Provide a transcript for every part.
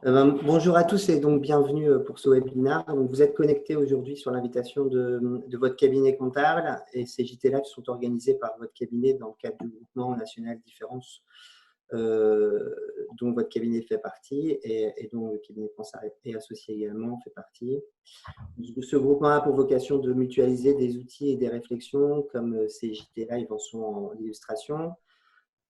Bonjour à tous et donc bienvenue pour ce webinaire. Donc, vous êtes connectés aujourd'hui sur l'invitation de votre cabinet comptable et ces JT Live sont organisés par votre cabinet dans le cadre du groupement national Différence dont votre cabinet fait partie et dont le cabinet Pensar et associé également fait partie. Ce groupement a pour vocation de mutualiser des outils et des réflexions comme ces JT Live en sont en illustration.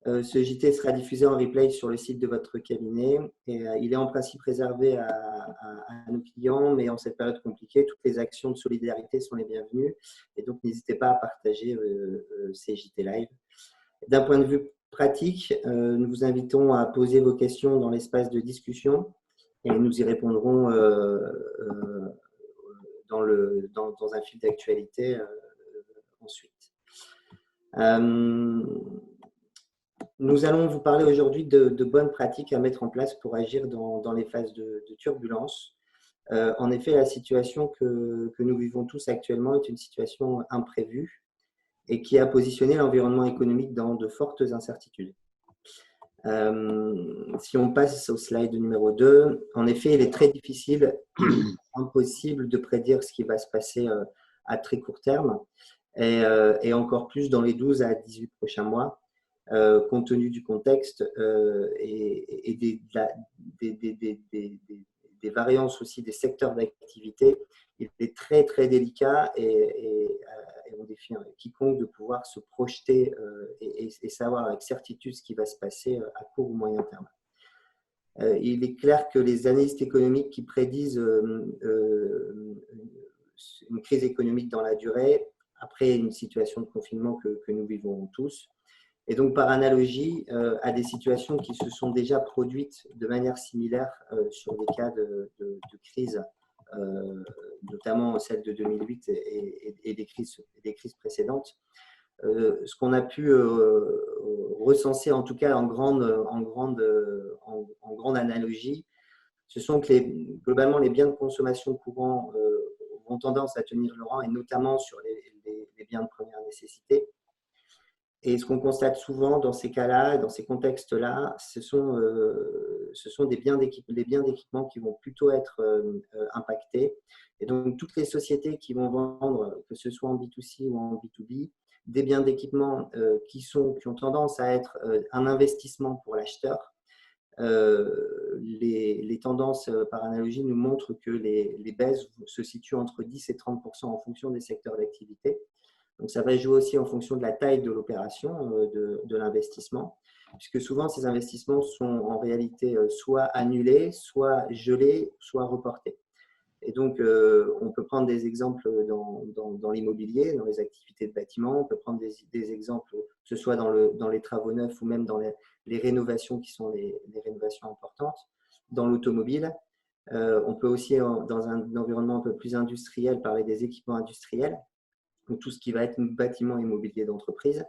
Ce JT sera diffusé en replay sur le site de votre cabinet et il est en principe réservé à nos clients, mais en cette période compliquée, toutes les actions de solidarité sont les bienvenues et donc n'hésitez pas à partager ces JT Live. D'un point de vue pratique, nous vous invitons à poser vos questions dans l'espace de discussion et nous y répondrons dans un fil d'actualité ensuite. Nous allons vous parler aujourd'hui de bonnes pratiques à mettre en place pour agir dans les phases de turbulence. En effet, la situation que nous vivons tous actuellement est une situation imprévue et qui a positionné l'environnement économique dans de fortes incertitudes. Si on passe au slide numéro 2, en effet, il est très difficile, impossible de prédire ce qui va se passer à très court terme et encore plus dans les 12 à 18 prochains mois. Compte tenu du contexte et des variances aussi des secteurs d'activité, il est très très délicat et on défie quiconque de pouvoir se projeter et savoir avec certitude ce qui va se passer à court ou moyen terme. Il est clair que les analystes économiques qui prédisent une crise économique dans la durée, après une situation de confinement que nous vivons tous, et donc, par analogie à des situations qui se sont déjà produites de manière similaire sur des cas de crise, notamment celle de 2008 et des crises précédentes. Ce qu'on a pu recenser, en tout cas en grande analogie, ce sont que globalement, les biens de consommation courants ont tendance à tenir le rang, et notamment sur les biens de première nécessité. Et ce qu'on constate souvent dans ces cas-là, dans ces contextes-là, ce sont les biens d'équipement qui vont plutôt être impactés. Et donc, toutes les sociétés qui vont vendre, que ce soit en B2C ou en B2B, des biens d'équipement qui ont tendance à être un investissement pour l'acheteur. Les tendances, par analogie, nous montrent que les baisses se situent entre 10 et 30% en fonction des secteurs d'activité. Donc, ça va jouer aussi en fonction de la taille de l'opération, de l'investissement, puisque souvent, ces investissements sont en réalité soit annulés, soit gelés, soit reportés. Et donc, on peut prendre des exemples dans l'immobilier, dans les activités de bâtiment, on peut prendre des exemples, que ce soit dans les travaux neufs ou même dans les rénovations qui sont les rénovations importantes, dans l'automobile. On peut aussi, dans un environnement un peu plus industriel, parler des équipements industriels. Donc, tout ce qui va être bâtiment immobilier d'entreprise.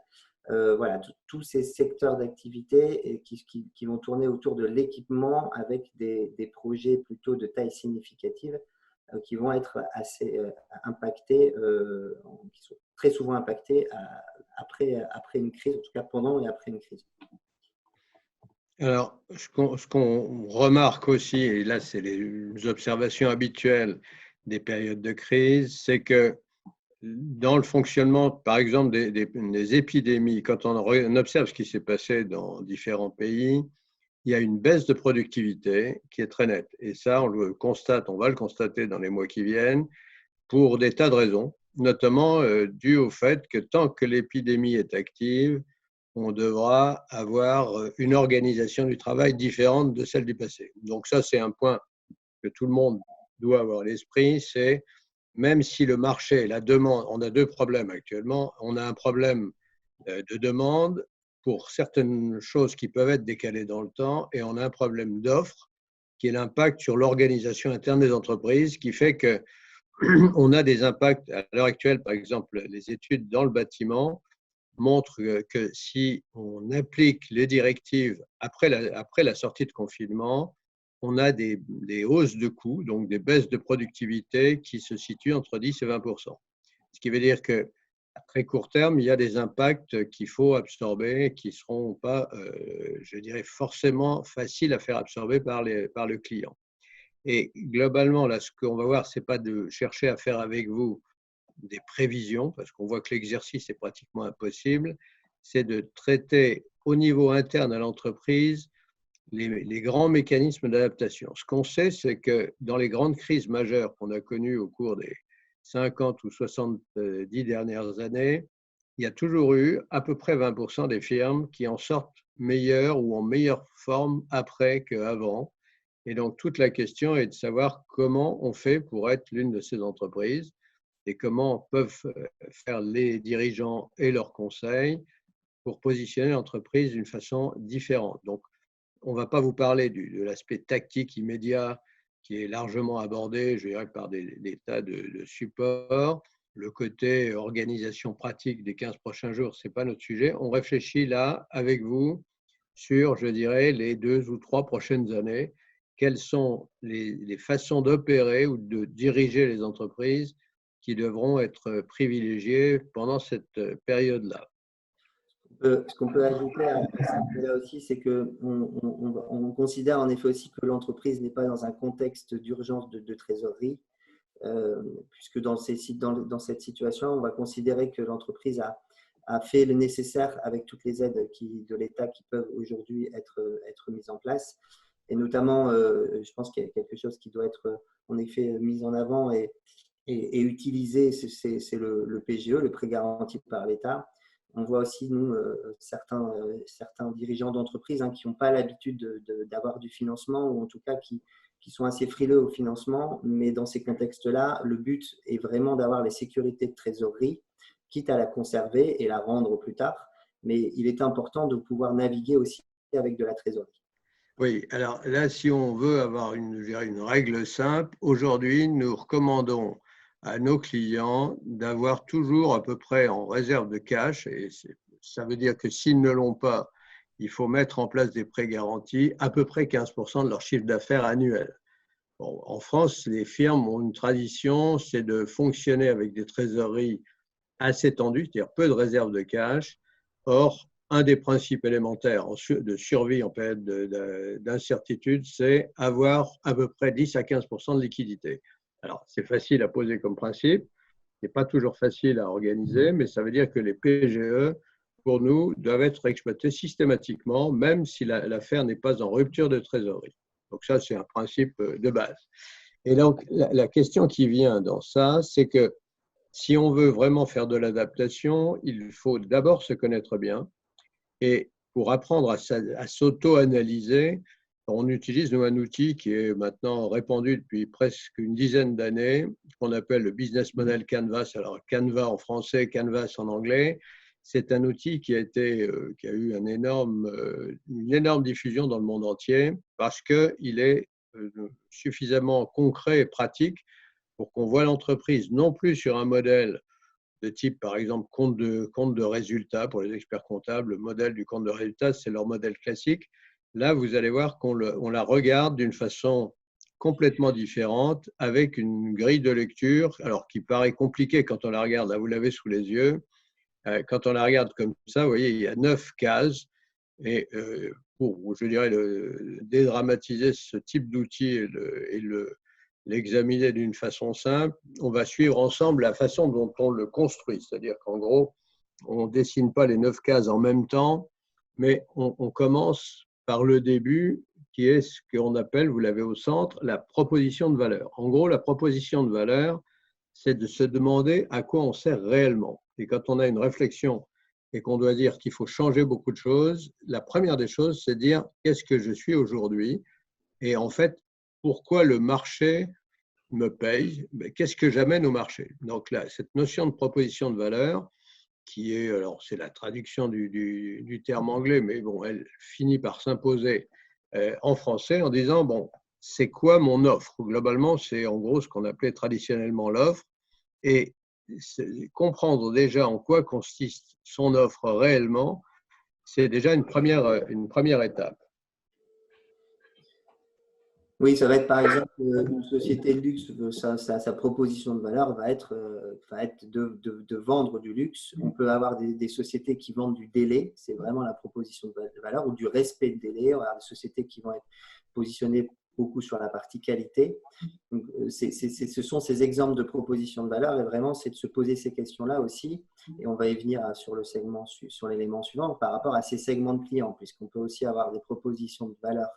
Voilà, tous ces secteurs d'activité qui vont tourner autour de l'équipement avec des projets plutôt de taille significative qui vont être assez impactés, qui sont très souvent impactés après une crise, en tout cas pendant et après une crise. Alors, ce qu'on remarque aussi, et là c'est les observations habituelles des périodes de crise, c'est que dans le fonctionnement, par exemple, des épidémies, quand on observe ce qui s'est passé dans différents pays, il y a une baisse de productivité qui est très nette. Et ça, on va le constater dans les mois qui viennent, pour des tas de raisons, notamment dues au fait que tant que l'épidémie est active, on devra avoir une organisation du travail différente de celle du passé. Donc ça, c'est un point que tout le monde doit avoir à l'esprit, c'est même si le marché, la demande, on a deux problèmes actuellement. On a un problème de demande pour certaines choses qui peuvent être décalées dans le temps et on a un problème d'offre qui est l'impact sur l'organisation interne des entreprises qui fait qu'on a des impacts. À l'heure actuelle, par exemple, les études dans le bâtiment montrent que si on applique les directives après la sortie de confinement, on a des hausses de coûts, donc des baisses de productivité qui se situent entre 10 et 20%. Ce qui veut dire que À très court terme, il y a des impacts qu'il faut absorber, qui ne seront pas, je dirais, forcément faciles à faire absorber par le client. Et globalement, là, ce qu'on va voir, ce n'est pas de chercher à faire avec vous des prévisions, parce qu'on voit que l'exercice est pratiquement impossible, c'est de traiter au niveau interne à l'entreprise les grands mécanismes d'adaptation. Ce qu'on sait, c'est que dans les grandes crises majeures qu'on a connues au cours des 50 ou 70 dernières années, il y a toujours eu à peu près 20% des firmes qui en sortent meilleures ou en meilleure forme après qu'avant. Et donc, toute la question est de savoir comment on fait pour être l'une de ces entreprises et comment peuvent faire les dirigeants et leurs conseils pour positionner l'entreprise d'une façon différente. Donc, on ne va pas vous parler de l'aspect tactique immédiat qui est largement abordé, je dirais, par des tas de supports. Le côté organisation pratique des 15 prochains jours, ce n'est pas notre sujet. On réfléchit là, avec vous, sur, je dirais, les 2 ou 3 prochaines années. Quelles sont les façons d'opérer ou de diriger les entreprises qui devront être privilégiées pendant cette période-là? Ce qu'on peut ajouter à ce là aussi, c'est qu'on considère en effet aussi que l'entreprise n'est pas dans un contexte d'urgence de trésorerie, puisque dans cette situation, on va considérer que l'entreprise a fait le nécessaire avec toutes les aides de l'État qui peuvent aujourd'hui être mises en place. Et notamment, je pense qu'il y a quelque chose qui doit être en effet mis en avant et utilisé, c'est le PGE, le prêt garanti par l'État. On voit aussi, nous, certains dirigeants d'entreprises qui n'ont pas l'habitude d'avoir du financement, ou en tout cas qui sont assez frileux au financement. Mais dans ces contextes-là, le but est vraiment d'avoir les sécurités de trésorerie, quitte à la conserver et la rendre plus tard. Mais il est important de pouvoir naviguer aussi avec de la trésorerie. Oui, alors là, si on veut avoir une règle simple, aujourd'hui, nous recommandons à nos clients d'avoir toujours à peu près en réserve de cash, et ça veut dire que s'ils ne l'ont pas, il faut mettre en place des prêts garantis, à peu près 15% de leur chiffre d'affaires annuel. Bon, en France, les firmes ont une tradition, c'est de fonctionner avec des trésoreries assez tendues, c'est-à-dire peu de réserve de cash. Or, un des principes élémentaires de survie en période d'incertitude, c'est avoir à peu près 10 à 15% de liquidité. Alors, c'est facile à poser comme principe, ce n'est pas toujours facile à organiser, mais ça veut dire que les PGE, pour nous, doivent être exploités systématiquement, même si l'affaire n'est pas en rupture de trésorerie. Donc ça, c'est un principe de base. Et donc, la question qui vient dans ça, c'est que si on veut vraiment faire de l'adaptation, il faut d'abord se connaître bien. Et pour apprendre à s'auto-analyser, on utilise un outil qui est maintenant répandu depuis presque une dizaine d'années, qu'on appelle le Business Model Canvas. Alors, Canva en français, Canvas en anglais. C'est un outil qui a eu une énorme diffusion dans le monde entier parce qu'il est suffisamment concret et pratique pour qu'on voit l'entreprise non plus sur un modèle de type, par exemple, compte de résultats pour les experts comptables. Le modèle du compte de résultats, c'est leur modèle classique. Là, vous allez voir qu'on la regarde d'une façon complètement différente, avec une grille de lecture, alors qui paraît compliquée quand on la regarde. Là, vous l'avez sous les yeux. Quand on la regarde comme ça, vous voyez, il y a 9 cases. Et pour, je dirais, dédramatiser ce type d'outil et l'examiner d'une façon simple, on va suivre ensemble la façon dont on le construit. C'est-à-dire qu'en gros, on ne dessine pas les 9 cases en même temps, mais on commence par le début, qui est ce qu'on appelle, vous l'avez au centre, la proposition de valeur. En gros, la proposition de valeur, c'est de se demander à quoi on sert réellement. Et quand on a une réflexion et qu'on doit dire qu'il faut changer beaucoup de choses, la première des choses, c'est de dire qu'est-ce que je suis aujourd'hui et en fait, pourquoi le marché me paye, qu'est-ce que j'amène au marché. Donc là, cette notion de proposition de valeur, qui est, alors c'est la traduction du terme anglais, mais bon, elle finit par s'imposer en français en disant, bon, c'est quoi mon offre? Globalement, c'est en gros ce qu'on appelait traditionnellement l'offre, et comprendre déjà en quoi consiste son offre réellement, c'est déjà une première étape. Oui, ça va être par exemple une société de luxe, sa proposition de valeur va être de vendre du luxe. On peut avoir des sociétés qui vendent du délai, c'est vraiment la proposition de valeur, ou du respect de délai. On va avoir des sociétés qui vont être positionnées beaucoup sur la partie qualité. Donc, ce sont ces exemples de proposition de valeur et vraiment, c'est de se poser ces questions-là aussi. Et on va y venir sur sur l'élément suivant par rapport à ces segments de clients, puisqu'on peut aussi avoir des propositions de valeur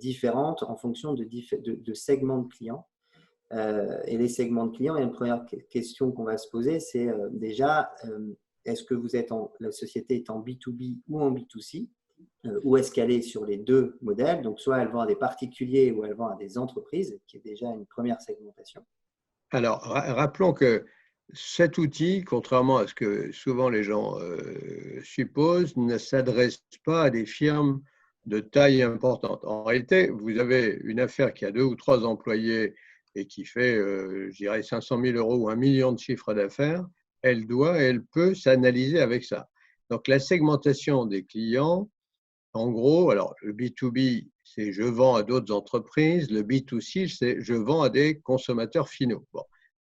différentes en fonction de segments de clients. Et les segments de clients, il y a une première question qu'on va se poser, c'est déjà, est-ce que la société est en B2B ou en B2C, ou est-ce qu'elle est sur les deux modèles, donc soit elle vend à des particuliers ou elle vend à des entreprises, qui est déjà une première segmentation. Alors, rappelons que cet outil, contrairement à ce que souvent les gens supposent, ne s'adresse pas à des firmes de taille importante. En réalité, vous avez une affaire qui a 2 ou 3 employés et qui fait, je dirais, 500 000 € ou 1 million de chiffre d'affaires, elle doit et elle peut s'analyser avec ça. Donc, la segmentation des clients, en gros, alors le B2B, c'est je vends à d'autres entreprises, le B2C, c'est je vends à des consommateurs finaux. Bon,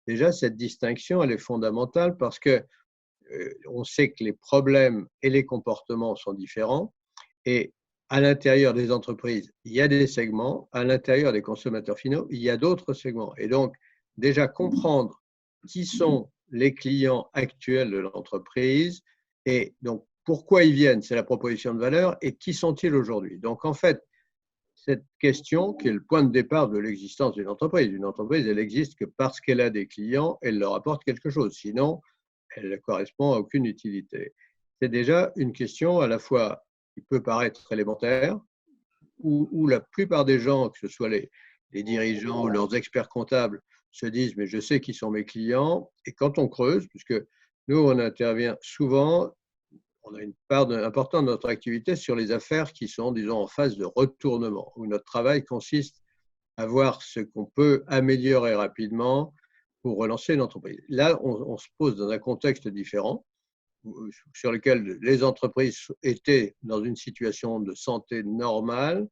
déjà, cette distinction, elle est fondamentale parce que on sait que les problèmes et les comportements sont différents et à l'intérieur des entreprises, il y a des segments, à l'intérieur des consommateurs finaux, il y a d'autres segments. Et donc, déjà comprendre qui sont les clients actuels de l'entreprise et donc pourquoi ils viennent, c'est la proposition de valeur, et qui sont-ils aujourd'hui. Donc, en fait, cette question, qui est le point de départ de l'existence d'une entreprise. Une entreprise, elle existe que parce qu'elle a des clients, elle leur apporte quelque chose. Sinon, elle ne correspond à aucune utilité. C'est déjà une question à la fois qui peut paraître élémentaire, où la plupart des gens, que ce soit les dirigeants ou leurs experts comptables, se disent « mais je sais qui sont mes clients ». Et quand on creuse, puisque nous, on intervient souvent, on a une part importante de notre activité sur les affaires qui sont, disons, en phase de retournement, où notre travail consiste à voir ce qu'on peut améliorer rapidement pour relancer une entreprise. Là, on se pose dans un contexte différent, sur lequel les entreprises étaient dans une situation de santé normale,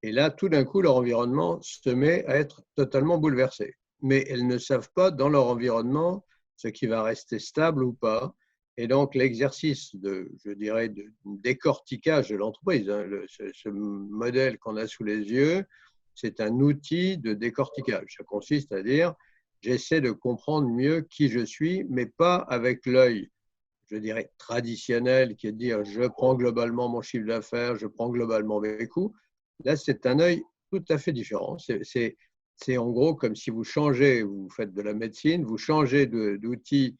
et là, tout d'un coup, leur environnement se met à être totalement bouleversé. Mais elles ne savent pas dans leur environnement ce qui va rester stable ou pas. Et donc, l'exercice je dirais, de décortiquage de l'entreprise, hein, ce modèle qu'on a sous les yeux, c'est un outil de décortiquage. Ça consiste à dire, j'essaie de comprendre mieux qui je suis, mais pas avec l'œil, je dirais, traditionnel, qui est de dire, je prends globalement mon chiffre d'affaires, je prends globalement mes coûts. Là, c'est un œil tout à fait différent. C'est en gros comme si vous changez, vous faites de la médecine, vous changez d'outil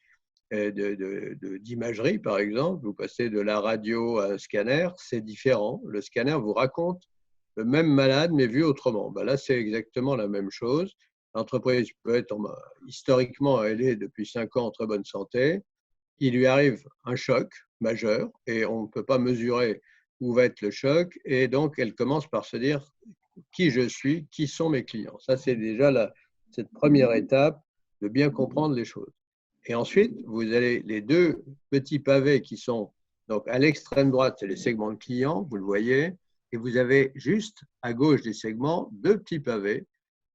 d'imagerie, par exemple, vous passez de la radio à un scanner, c'est différent. Le scanner vous raconte le même malade, mais vu autrement. Ben là, c'est exactement la même chose. L'entreprise peut être, historiquement, elle est depuis 5 ans en très bonne santé. Il lui arrive un choc majeur et on ne peut pas mesurer où va être le choc. Et donc, elle commence par se dire qui je suis, qui sont mes clients. Ça, c'est déjà cette première étape de bien comprendre les choses. Et ensuite, vous avez les 2 petits pavés qui sont donc à l'extrême droite, c'est les segments de clients, vous le voyez, et vous avez juste à gauche des segments 2 petits pavés,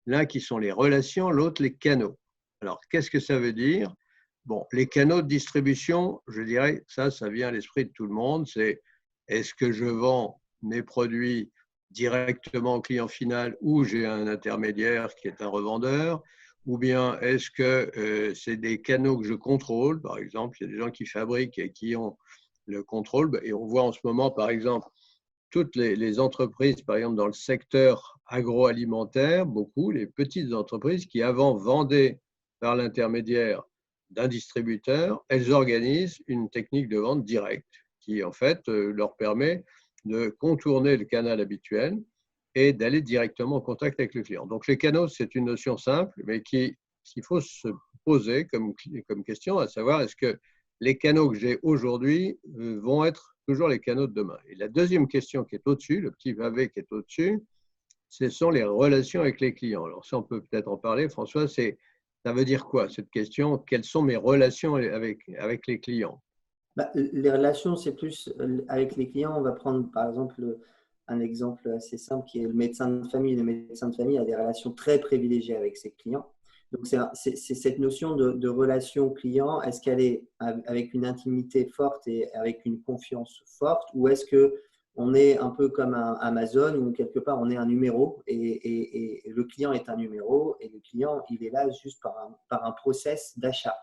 l'un qui sont les relations, l'autre les canaux. Alors, qu'est-ce que ça veut dire? Bon, les canaux de distribution, je dirais, ça vient à l'esprit de tout le monde. C'est est-ce que je vends mes produits directement au client final ou j'ai un intermédiaire qui est un revendeur, ou bien est-ce que c'est des canaux que je contrôle? Par exemple, il y a des gens qui fabriquent et qui ont le contrôle. Et on voit en ce moment, par exemple, toutes les entreprises, par exemple, dans le secteur agroalimentaire, beaucoup, les petites entreprises qui avant vendaient par l'intermédiaire d'un distributeur, elles organisent une technique de vente directe qui, en fait, leur permet de contourner le canal habituel et d'aller directement en contact avec le client. Donc, les canaux, c'est une notion simple, mais qu'il faut se poser comme question, à savoir, est-ce que les canaux que j'ai aujourd'hui vont être toujours les canaux de demain? Et la deuxième question qui est au-dessus, le petit pavé qui est au-dessus, ce sont les relations avec les clients. Alors, ça, on peut peut-être en parler, François, ça veut dire quoi, cette question? Quelles sont mes relations avec les clients? Les relations, c'est plus avec les clients. On va prendre, par exemple, un exemple assez simple qui est le médecin de famille. Le médecin de famille a des relations très privilégiées avec ses clients. Donc, c'est cette notion de relation client, est-ce qu'elle est avec une intimité forte et avec une confiance forte, ou est-ce qu'on est un peu comme un Amazon où quelque part on est un numéro et le client est un numéro et le client, il est là juste par un process d'achat.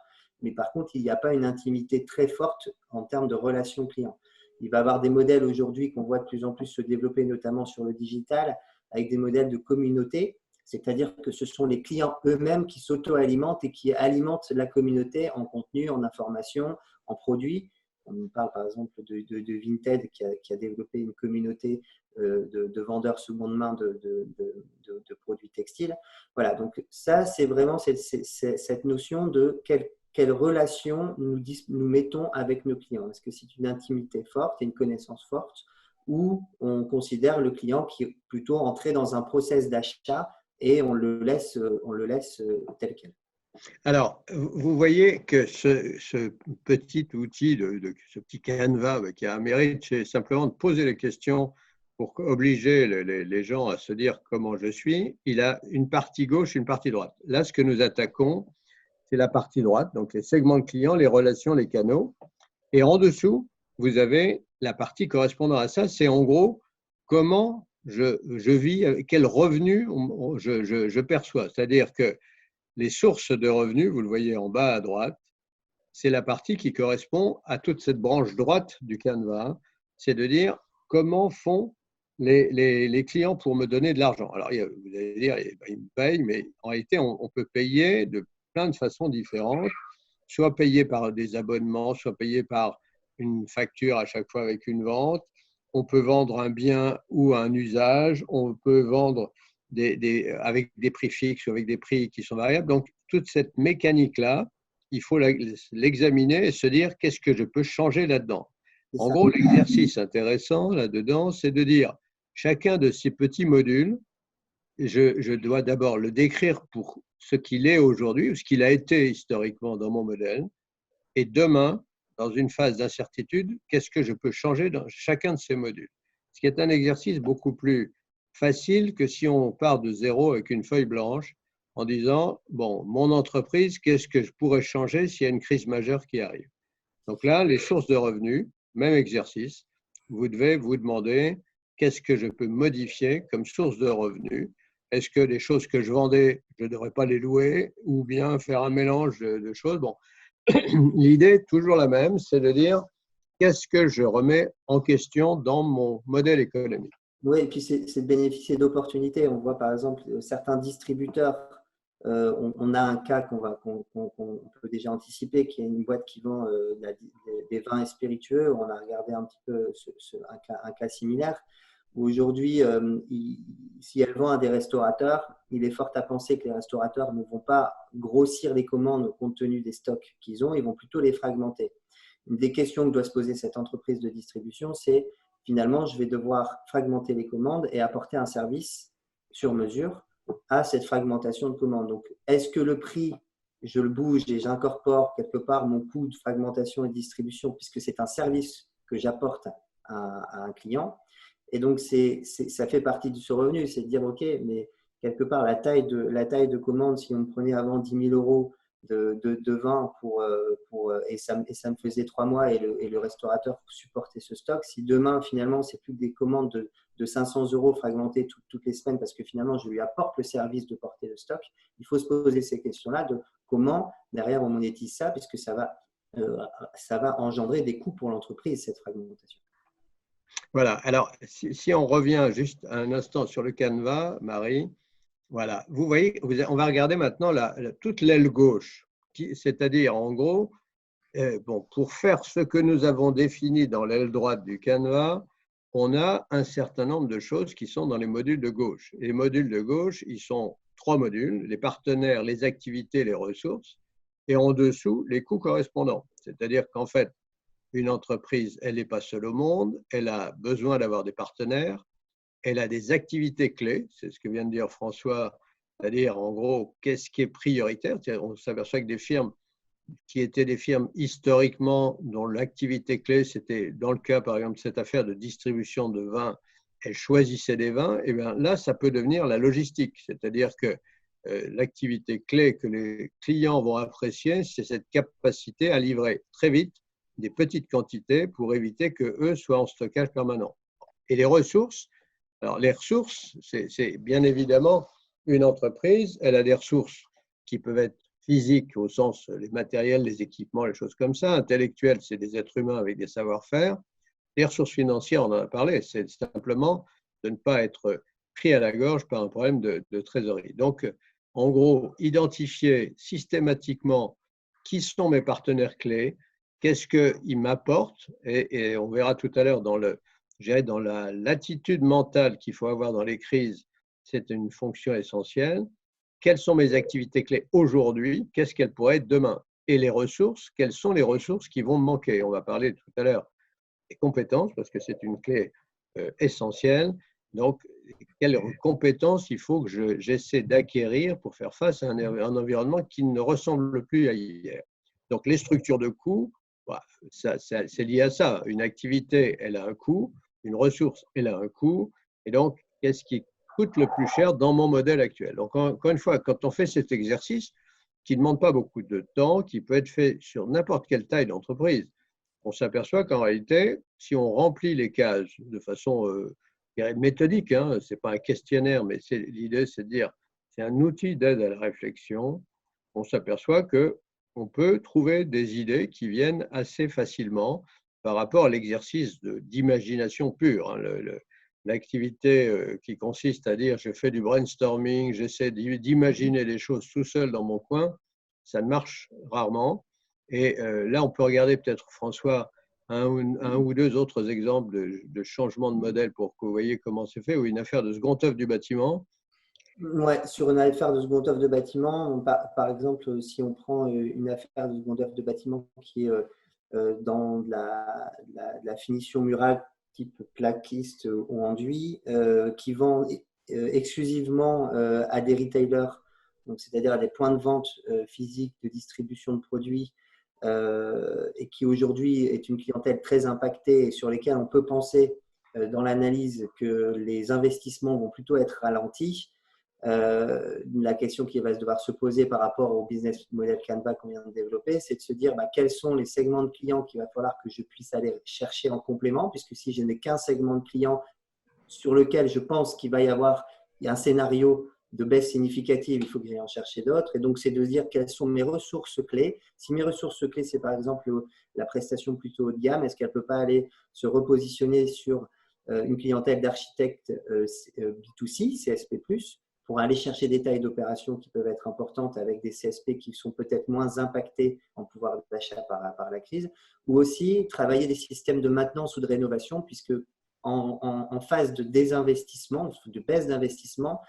Mais par contre, il n'y a pas une intimité très forte en termes de relation client. Il va y avoir des modèles aujourd'hui qu'on voit de plus en plus se développer, notamment sur le digital, avec des modèles de communauté. C'est-à-dire que ce sont les clients eux-mêmes qui s'auto-alimentent et qui alimentent la communauté en contenu, en information, en produits. On parle par exemple de Vinted qui a développé une communauté de vendeurs seconde main de produits textiles. Voilà, donc ça, c'est vraiment cette notion de quelle relation nous mettons avec nos clients. Est-ce que c'est une intimité forte et une connaissance forte, ou on considère le client qui est plutôt entré dans un process d'achat et on le laisse tel quel. Alors, vous voyez que ce petit outil, ce petit canevas qui a un mérite, c'est simplement de poser les questions pour obliger les gens à se dire comment je suis. Il a une partie gauche, une partie droite. Là, ce que nous attaquons, c'est la partie droite, donc les segments de clients, les relations, les canaux. Et en dessous, vous avez la partie correspondant à ça, c'est en gros comment je vis, quel revenu je perçois. C'est-à-dire que les sources de revenus, vous le voyez en bas à droite, c'est la partie qui correspond à toute cette branche droite du canevas. C'est de dire comment font les clients pour me donner de l'argent. Alors, vous allez dire, ils me payent, mais en réalité, on peut payer de plein de façons différentes, soit payer par des abonnements, soit payer par une facture à chaque fois avec une vente. On peut vendre un bien ou un usage, on peut vendre avec des prix fixes ou avec des prix qui sont variables. Donc, toute cette mécanique-là, il faut l'examiner et se dire qu'est-ce que je peux changer là-dedans. En gros, l'exercice intéressant là-dedans, c'est de dire chacun de ces petits modules, je dois d'abord le décrire pour ce qu'il est aujourd'hui ou ce qu'il a été historiquement dans mon modèle. Et demain, dans une phase d'incertitude, qu'est-ce que je peux changer dans chacun de ces modules? Ce qui est un exercice beaucoup plus facile que si on part de zéro avec une feuille blanche en disant, bon, mon entreprise, qu'est-ce que je pourrais changer s'il y a une crise majeure qui arrive? Donc là, les sources de revenus, même exercice, vous devez vous demander qu'est-ce que je peux modifier comme source de revenus? Est-ce que les choses que je vendais, je ne devrais pas les louer ou bien faire un mélange de choses? Bon, l'idée est toujours la même, c'est de dire qu'est-ce que je remets en question dans mon modèle économique. Oui, et puis c'est de bénéficier d'opportunités. On voit par exemple certains distributeurs, on a un cas qu'on peut déjà anticiper, qui est une boîte qui vend des vins et spiritueux. On a regardé un petit peu un cas similaire, où aujourd'hui, si elle vend à des restaurateurs, il est fort à penser que les restaurateurs ne vont pas grossir les commandes compte tenu des stocks qu'ils ont, ils vont plutôt les fragmenter. Une des questions que doit se poser cette entreprise de distribution, c'est finalement, je vais devoir fragmenter les commandes et apporter un service sur mesure à cette fragmentation de commandes. Donc, est-ce que le prix, je le bouge et j'incorpore quelque part mon coût de fragmentation et de distribution, puisque c'est un service que j'apporte à un client. Et donc, ça fait partie de ce revenu, c'est de dire, OK, mais quelque part, la taille de commande, si on me prenait avant 10 000 euros de vin et ça me faisait 3 mois et le restaurateur supportait ce stock. Si demain, finalement, c'est plus que des commandes de 500 euros fragmentées toutes les semaines parce que finalement, je lui apporte le service de porter le stock, il faut se poser ces questions-là de comment, derrière, on monétise ça, puisque ça va engendrer des coûts pour l'entreprise, cette fragmentation. Voilà. Alors, si on revient juste un instant sur le canevas, Marie, voilà, vous voyez, on va regarder maintenant toute l'aile gauche, c'est-à-dire en gros, pour faire ce que nous avons défini dans l'aile droite du canevas, on a un certain nombre de choses qui sont dans les modules de gauche. Les modules de gauche, ils sont 3 modules, les partenaires, les activités, les ressources, et en dessous, les coûts correspondants. C'est-à-dire qu'en fait, une entreprise, elle n'est pas seule au monde, elle a besoin d'avoir des partenaires, elle a des activités clés, c'est ce que vient de dire François, c'est-à-dire en gros, qu'est-ce qui est prioritaire? On s'aperçoit que des firmes qui étaient des firmes historiquement dont l'activité clé, c'était dans le cas par exemple de cette affaire de distribution de vin, elle choisissait des vins, et bien là, ça peut devenir la logistique. C'est-à-dire que l'activité clé que les clients vont apprécier, c'est cette capacité à livrer très vite des petites quantités pour éviter qu'eux soient en stockage permanent. Et les ressources, alors les ressources, c'est bien évidemment une entreprise, elle a des ressources qui peuvent être physiques au sens les matériels, les équipements, les choses comme ça. Intellectuelles, c'est des êtres humains avec des savoir-faire. Les ressources financières, on en a parlé, c'est simplement de ne pas être pris à la gorge par un problème de trésorerie. Donc, en gros, identifier systématiquement qui sont mes partenaires clés, qu'est-ce qu'ils m'apportent, et on verra tout à l'heure dans l'attitude mentale qu'il faut avoir dans les crises, c'est une fonction essentielle. Quelles sont mes activités clés aujourd'hui? Qu'est-ce qu'elles pourraient être demain? Et les ressources, quelles sont les ressources qui vont me manquer? On va parler tout à l'heure des compétences, parce que c'est une clé essentielle. Donc, quelles compétences il faut que j'essaie d'acquérir pour faire face à un environnement qui ne ressemble plus à hier? Donc, les structures de coûts, c'est lié à ça. Une activité, elle a un coût. Une ressource, elle a un coût. Et donc, qu'est-ce qui coûte le plus cher dans mon modèle actuel? Donc, encore une fois, quand on fait cet exercice, qui ne demande pas beaucoup de temps, qui peut être fait sur n'importe quelle taille d'entreprise, on s'aperçoit qu'en réalité, si on remplit les cases de façon méthodique, hein, ce n'est pas un questionnaire, mais l'idée, c'est de dire, c'est un outil d'aide à la réflexion, on s'aperçoit qu'on peut trouver des idées qui viennent assez facilement par rapport à l'exercice d'imagination pure. Hein, l'activité qui consiste à dire je fais du brainstorming, j'essaie d'imaginer les choses tout seul dans mon coin, ça ne marche rarement. Et là, on peut regarder peut-être, François, un ou deux autres exemples de changement de modèle pour que vous voyez comment c'est fait, ou une affaire de second œuvre du bâtiment. Ouais, sur une affaire de second œuvre de bâtiment, par exemple, si on prend une affaire de second œuvre de bâtiment qui est dans de la finition murale type plaquiste ou enduit, qui vend exclusivement à des retailers, donc c'est-à-dire à des points de vente physiques de distribution de produits, et qui aujourd'hui est une clientèle très impactée et sur lesquelles on peut penser dans l'analyse que les investissements vont plutôt être ralentis. La question qui va devoir se poser par rapport au business model Canva qu'on vient de développer, c'est de se dire quels sont les segments de clients qu'il va falloir que je puisse aller chercher en complément, puisque si je n'ai qu'un segment de clients sur lequel je pense qu'il va y avoir un scénario de baisse significative, il faut que j'aille en chercher d'autres. Et donc, c'est de se dire quelles sont mes ressources clés. Si mes ressources clés, c'est par exemple la prestation plutôt haut de gamme, est-ce qu'elle ne peut pas aller se repositionner sur une clientèle d'architectes B2C, CSP+, pour aller chercher des tailles d'opérations qui peuvent être importantes avec des CSP qui sont peut-être moins impactés en pouvoir d'achat par la crise, ou aussi travailler des systèmes de maintenance ou de rénovation, puisque en phase de désinvestissement, de baisse d'investissement,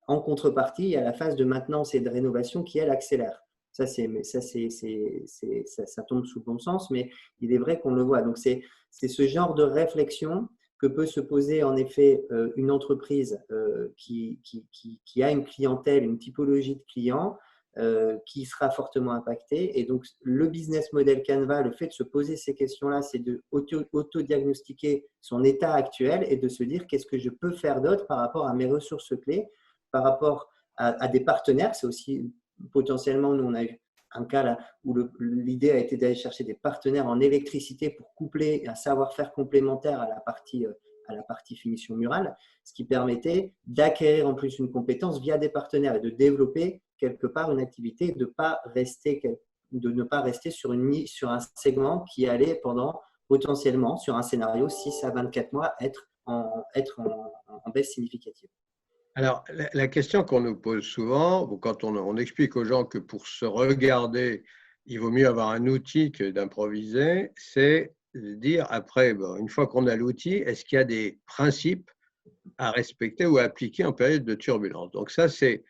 en contrepartie, il y a la phase de maintenance et de rénovation qui, elle, accélère. Ça tombe sous le bon sens, mais il est vrai qu'on le voit. Donc, c'est ce genre de réflexion que peut se poser en effet une entreprise qui a une clientèle, une typologie de clients qui sera fortement impactée. Et donc, le business model Canva, le fait de se poser ces questions-là, c'est de auto-diagnostiquer son état actuel et de se dire qu'est-ce que je peux faire d'autre par rapport à mes ressources clés, par rapport à des partenaires. C'est aussi potentiellement, nous, on a eu un cas là où l'idée a été d'aller chercher des partenaires en électricité pour coupler un savoir-faire complémentaire à la partie finition murale, ce qui permettait d'acquérir en plus une compétence via des partenaires et de développer quelque part une activité, de ne pas rester sur un segment qui allait potentiellement, sur un scénario 6 à 24 mois, être en baisse significative. Alors, la question qu'on nous pose souvent, quand on explique aux gens que pour se regarder, il vaut mieux avoir un outil que d'improviser, c'est de dire après, une fois qu'on a l'outil, est-ce qu'il y a des principes à respecter ou à appliquer en période de turbulence? Donc ça, c'est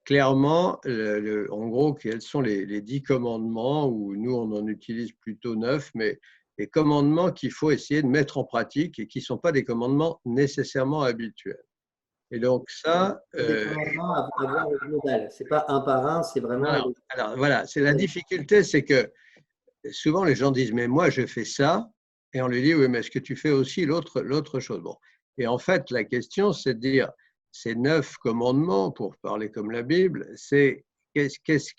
clairement, en gros, quels sont les 10 commandements, où nous, on en utilise plutôt 9, mais les commandements qu'il faut essayer de mettre en pratique et qui ne sont pas des commandements nécessairement habituels. Et donc ça… des commandements à voir au global. Ce n'est pas un par un, c'est vraiment… Alors voilà, c'est la difficulté, c'est que souvent les gens disent « mais moi je fais ça », et on lui dit « oui, mais est-ce que tu fais aussi l'autre chose ?» Bon, Et en fait, la question, c'est de dire, ces 9 commandements, pour parler comme la Bible, c'est qu'est-ce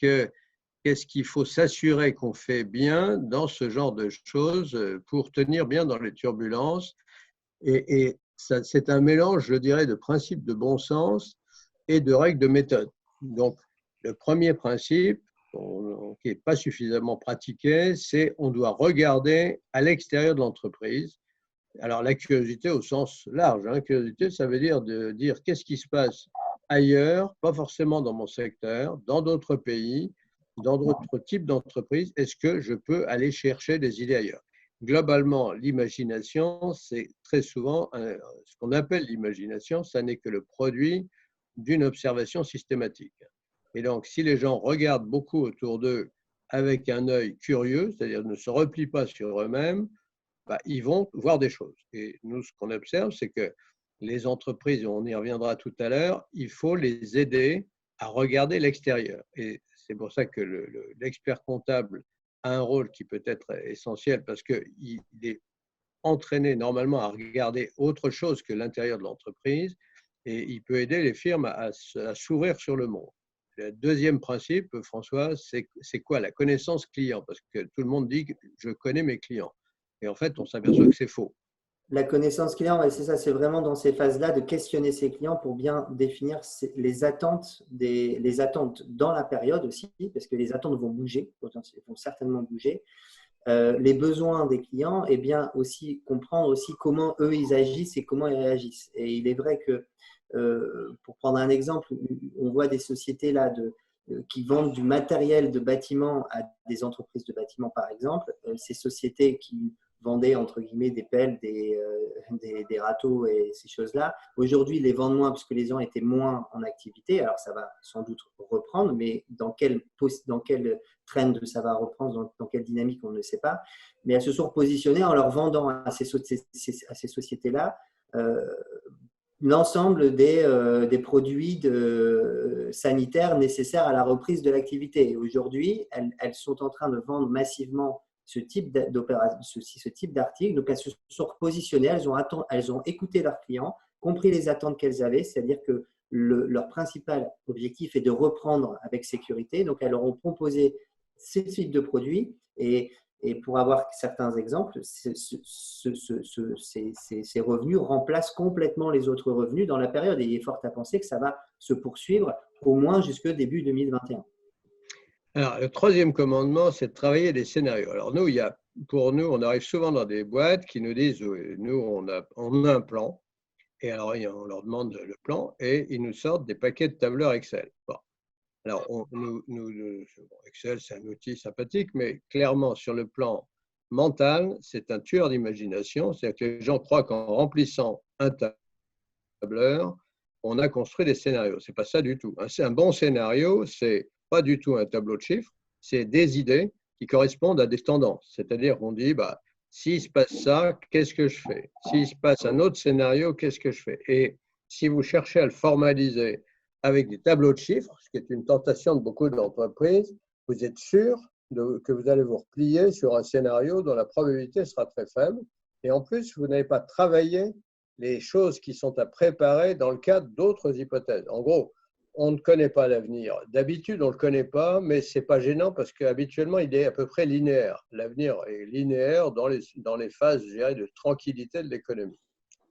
qu'il faut s'assurer qu'on fait bien dans ce genre de choses pour tenir bien dans les turbulences. Et c'est un mélange, je dirais, de principes de bon sens et de règles de méthode. Donc, le premier principe, qui n'est pas suffisamment pratiqué, c'est on doit regarder à l'extérieur de l'entreprise. Alors, la curiosité au sens large, hein. Curiosité, ça veut dire de dire qu'est-ce qui se passe ailleurs, pas forcément dans mon secteur, dans d'autres pays, dans d'autres types d'entreprises. Est-ce que je peux aller chercher des idées ailleurs? Globalement, l'imagination, c'est très souvent ce qu'on appelle l'imagination, ça n'est que le produit d'une observation systématique. Et donc, si les gens regardent beaucoup autour d'eux avec un œil curieux, c'est-à-dire ne se replient pas sur eux-mêmes, ils vont voir des choses. Et nous, ce qu'on observe, c'est que les entreprises, on y reviendra tout à l'heure, il faut les aider à regarder l'extérieur. Et c'est pour ça que l'expert comptable a un rôle qui peut être essentiel parce qu'il est entraîné normalement à regarder autre chose que l'intérieur de l'entreprise et il peut aider les firmes à s'ouvrir sur le monde. Le deuxième principe, François, c'est quoi? La connaissance client, parce que tout le monde dit que je connais mes clients. Et en fait, on s'aperçoit que c'est faux. La connaissance client, ouais, c'est ça, c'est vraiment dans ces phases-là de questionner ses clients pour bien définir les attentes, les attentes dans la période aussi, parce que les attentes vont bouger, vont certainement bouger. Les besoins des clients et bien aussi comprendre aussi comment eux ils agissent et comment ils réagissent. Et il est vrai que, pour prendre un exemple, on voit des sociétés là qui vendent du matériel de bâtiment à des entreprises de bâtiment par exemple. Ces sociétés qui vendaient entre guillemets des pelles, des râteaux et ces choses-là. Aujourd'hui, ils les vendent moins parce que les gens étaient moins en activité. Alors, ça va sans doute reprendre, mais dans quel trend ça va reprendre, dans quelle dynamique, on ne sait pas. Mais elles se sont positionnées en leur vendant à ces sociétés-là l'ensemble des produits sanitaires nécessaires à la reprise de l'activité. Aujourd'hui, elles sont en train de vendre massivement ce type d'article. Donc, elles se sont repositionnées, elles ont écouté leurs clients, compris les attentes qu'elles avaient, c'est-à-dire que leur principal objectif est de reprendre avec sécurité. Donc, elles leur ont proposé ce type de produits et pour avoir certains exemples, ces revenus remplacent complètement les autres revenus dans la période et il est fort à penser que ça va se poursuivre au moins jusqu'au début 2021. Alors, le troisième commandement, c'est de travailler des scénarios. Alors, pour nous, on arrive souvent dans des boîtes qui nous disent, nous, on a un plan, et alors on leur demande le plan, et ils nous sortent des paquets de tableurs Excel. Bon. Alors, Excel, c'est un outil sympathique, mais clairement, sur le plan mental, c'est un tueur d'imagination. C'est-à-dire que les gens croient qu'en remplissant un tableur, on a construit des scénarios. Ce n'est pas ça du tout. C'est un bon scénario, c'est pas du tout un tableau de chiffres, c'est des idées qui correspondent à des tendances. C'est-à-dire qu'on dit, s'il se passe ça, qu'est-ce que je fais? S'il se passe un autre scénario, qu'est-ce que je fais? Et si vous cherchez à le formaliser avec des tableaux de chiffres, ce qui est une tentation de beaucoup d'entreprises, vous êtes sûr que vous allez vous replier sur un scénario dont la probabilité sera très faible. Et en plus, vous n'avez pas travaillé les choses qui sont à préparer dans le cadre d'autres hypothèses. En gros, on ne connaît pas l'avenir. D'habitude, on ne le connaît pas, mais ce n'est pas gênant parce qu'habituellement, il est à peu près linéaire. L'avenir est linéaire dans les phases, je dirais, de tranquillité de l'économie.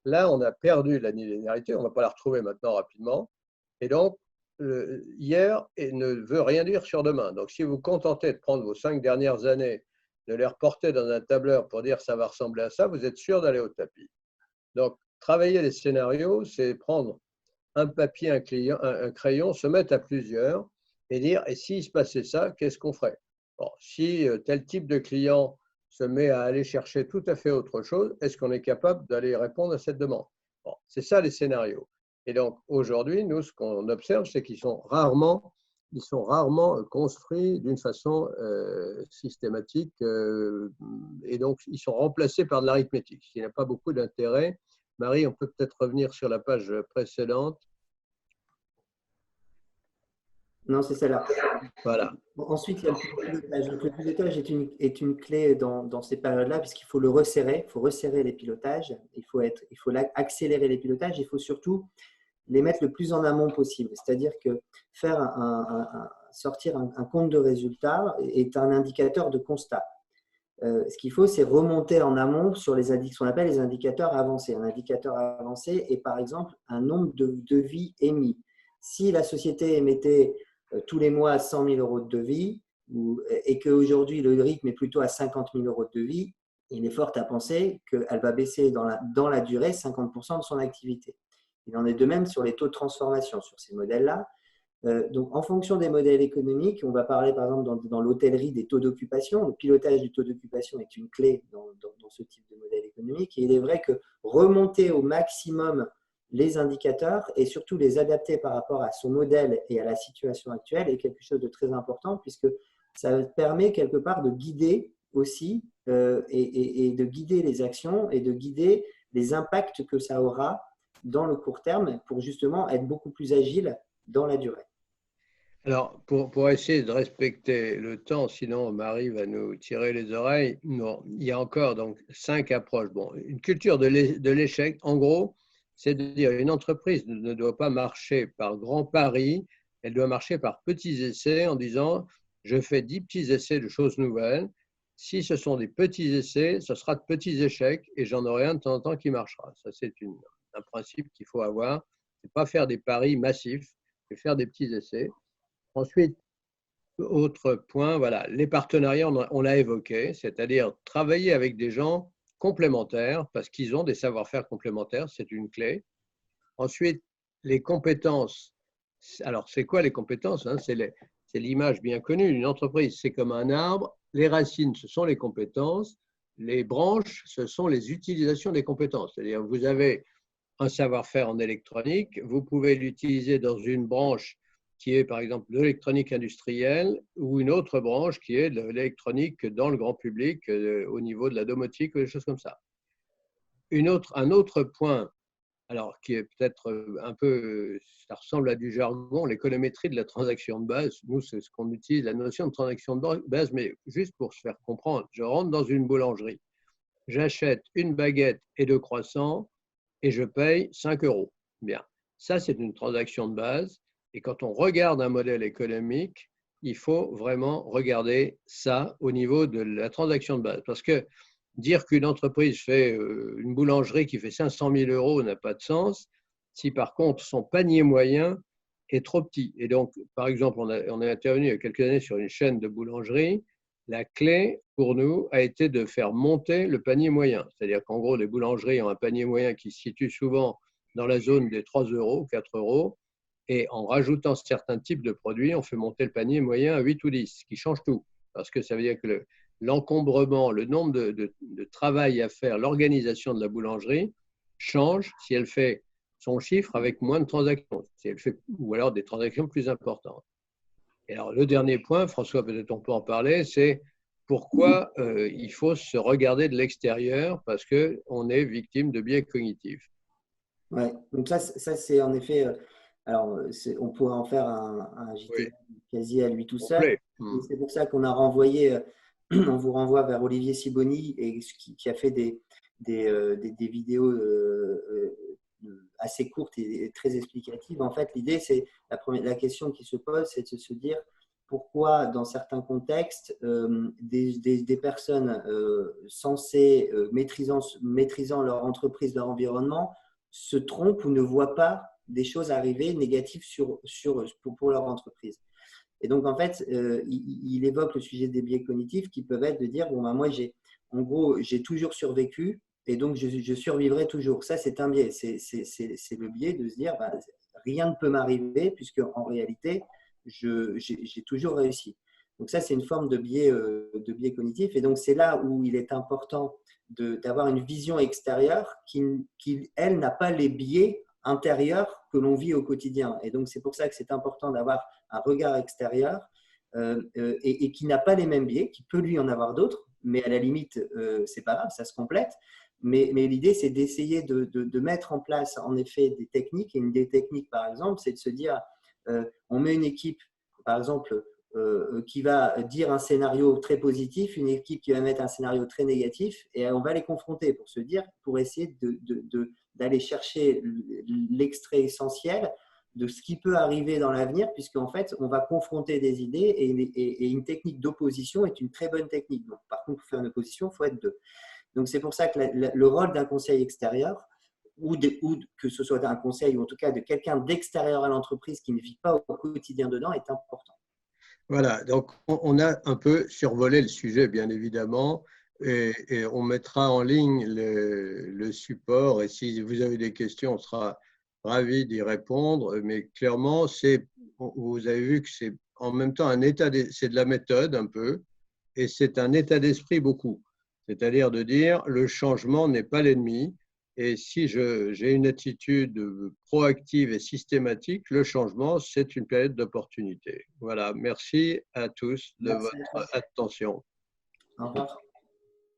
Là, on a perdu la linéarité, on ne va pas la retrouver maintenant rapidement. Et donc, hier ne veut rien dire sur demain. Donc, si vous vous contentez de prendre vos 5 dernières années, de les reporter dans un tableur pour dire ça va ressembler à ça, vous êtes sûr d'aller au tapis. Donc, travailler les scénarios, c'est prendre un papier, un crayon, se mettre à plusieurs et dire, et s'il se passait ça, qu'est-ce qu'on ferait? Bon, si tel type de client se met à aller chercher tout à fait autre chose, est-ce qu'on est capable d'aller répondre à cette demande? Bon, c'est ça les scénarios. Et donc, aujourd'hui, nous, ce qu'on observe, c'est qu'ils sont rarement construits d'une façon systématique et donc ils sont remplacés par de l'arithmétique, ce qui n'a pas beaucoup d'intérêt. Marie, on peut peut-être revenir sur la page précédente. Non, c'est celle-là. Voilà. Bon, ensuite, il y a le pilotage. Donc, le pilotage est une clé dans ces périodes-là, puisqu'il faut le resserrer. Il faut resserrer les pilotages. Il faut accélérer les pilotages. Il faut surtout les mettre le plus en amont possible. C'est-à-dire que faire sortir un compte de résultat est un indicateur de constat. Ce qu'il faut, c'est remonter en amont sur ce qu'on appelle les indicateurs avancés. Un indicateur avancé est par exemple un nombre de devis émis. Si la société émettait tous les mois 100 000 euros de devis et qu'aujourd'hui le rythme est plutôt à 50 000 euros de devis, il est fort à penser qu'elle va baisser dans la durée 50% de son activité. Il en est de même sur les taux de transformation sur ces modèles-là. Donc, en fonction des modèles économiques, on va parler par exemple dans l'hôtellerie des taux d'occupation. Le pilotage du taux d'occupation est une clé dans ce type de modèle économique. Et il est vrai que remonter au maximum les indicateurs et surtout les adapter par rapport à son modèle et à la situation actuelle est quelque chose de très important puisque ça permet quelque part de guider aussi et de guider les actions et de guider les impacts que ça aura dans le court terme pour justement être beaucoup plus agile dans la durée. Alors, pour essayer de respecter le temps, sinon Marie va nous tirer les oreilles, non, il y a encore donc 5 approches. Bon, une culture de l'échec, en gros, c'est de dire une entreprise ne doit pas marcher par grands paris, elle doit marcher par petits essais en disant je fais 10 petits essais de choses nouvelles. Si ce sont des petits essais, ce sera de petits échecs et j'en aurai un de temps en temps qui marchera. Ça, c'est un principe qu'il faut avoir. Ce n'est pas faire des paris massifs, c'est faire des petits essais. Ensuite, autre point, voilà, les partenariats, on l'a évoqué, c'est-à-dire travailler avec des gens complémentaires parce qu'ils ont des savoir-faire complémentaires, c'est une clé. Ensuite, les compétences. Alors, c'est quoi les compétences, hein? C'est l'image bien connue. Une entreprise, c'est comme un arbre. Les racines, ce sont les compétences. Les branches, ce sont les utilisations des compétences. C'est-à-dire, vous avez un savoir-faire en électronique, vous pouvez l'utiliser dans une branche qui est par exemple de l'électronique industrielle ou une autre branche qui est de l'électronique dans le grand public au niveau de la domotique ou des choses comme ça. Un autre point, alors qui est peut-être un peu, ça ressemble à du jargon, l'économétrie de la transaction de base. Nous, c'est ce qu'on utilise, la notion de transaction de base, mais juste pour se faire comprendre, je rentre dans une boulangerie, j'achète une baguette et 2 croissants et je paye 5 euros. Bien, ça c'est une transaction de base. Et quand on regarde un modèle économique, il faut vraiment regarder ça au niveau de la transaction de base. Parce que dire qu'une entreprise fait une boulangerie qui fait 500 000 euros n'a pas de sens si par contre son panier moyen est trop petit. Et donc, par exemple, on a intervenu il y a quelques années sur une chaîne de boulangerie. La clé pour nous a été de faire monter le panier moyen. C'est-à-dire qu'en gros, les boulangeries ont un panier moyen qui se situe souvent dans la zone des 3 euros, 4 euros. Et en rajoutant certains types de produits, on fait monter le panier moyen à 8 ou 10, ce qui change tout. Parce que ça veut dire que l'encombrement, le nombre de travail à faire, l'organisation de la boulangerie change si elle fait son chiffre avec moins de transactions, si elle fait, ou alors des transactions plus importantes. Et alors, le dernier point, François, peut-être on peut en parler, c'est pourquoi il faut se regarder de l'extérieur parce qu'on est victime de biais cognitifs. Ouais, donc ça c'est en effet, alors on pourrait en faire un JT Oui, quasi à lui tout seul. complet. C'est pour ça qu'on a renvoyé, on vous renvoie vers Olivier Sibony et qui a fait des vidéos assez courtes et très explicatives. En fait, l'idée, c'est la question qui se pose, c'est de se dire pourquoi, dans certains contextes, des personnes censées maîtrisant leur entreprise, leur environnement, se trompent ou ne voient pas des choses arriver négatives pour leur entreprise. Et donc, en fait, il évoque le sujet des biais cognitifs qui peuvent être de dire, bon, ben, moi, en gros, j'ai toujours survécu et donc je survivrai toujours. Ça, c'est un biais. C'est le biais de se dire, ben, rien ne peut m'arriver puisque en réalité, j'ai toujours réussi. Donc ça, c'est une forme de biais cognitif. Et donc, c'est là où il est important d'avoir une vision extérieure qui, elle, n'a pas les biais intérieurs que l'on vit au quotidien. Et donc, c'est pour ça que c'est important d'avoir un regard extérieur et qui n'a pas les mêmes biais, qui peut lui en avoir d'autres, mais à la limite, c'est pas grave, ça se complète. Mais l'idée, c'est d'essayer de mettre en place, en effet, des techniques. Et une des techniques, par exemple, c'est de se dire, on met une équipe par exemple, qui va dire un scénario très positif, une équipe qui va mettre un scénario très négatif, et on va les confronter pour essayer d'aller chercher l'extrait essentiel de ce qui peut arriver dans l'avenir, puisqu'en fait, on va confronter des idées et une technique d'opposition est une très bonne technique. Donc, par contre, pour faire une opposition, il faut être deux. Donc, c'est pour ça que le rôle d'un conseil extérieur, ou que ce soit un conseil, ou en tout cas de quelqu'un d'extérieur à l'entreprise qui ne vit pas au quotidien dedans, est important. Voilà, donc on a un peu survolé le sujet, bien évidemment, et on mettra en ligne le support, et si vous avez des questions, on sera ravis d'y répondre, mais clairement, vous avez vu que c'est en même temps c'est de la méthode un peu, et c'est un état d'esprit beaucoup, c'est-à-dire de dire le changement n'est pas l'ennemi, et si j'ai une attitude proactive et systématique, le changement, c'est une période d'opportunité. Voilà, merci à tous de Merci. votre attention. Au revoir.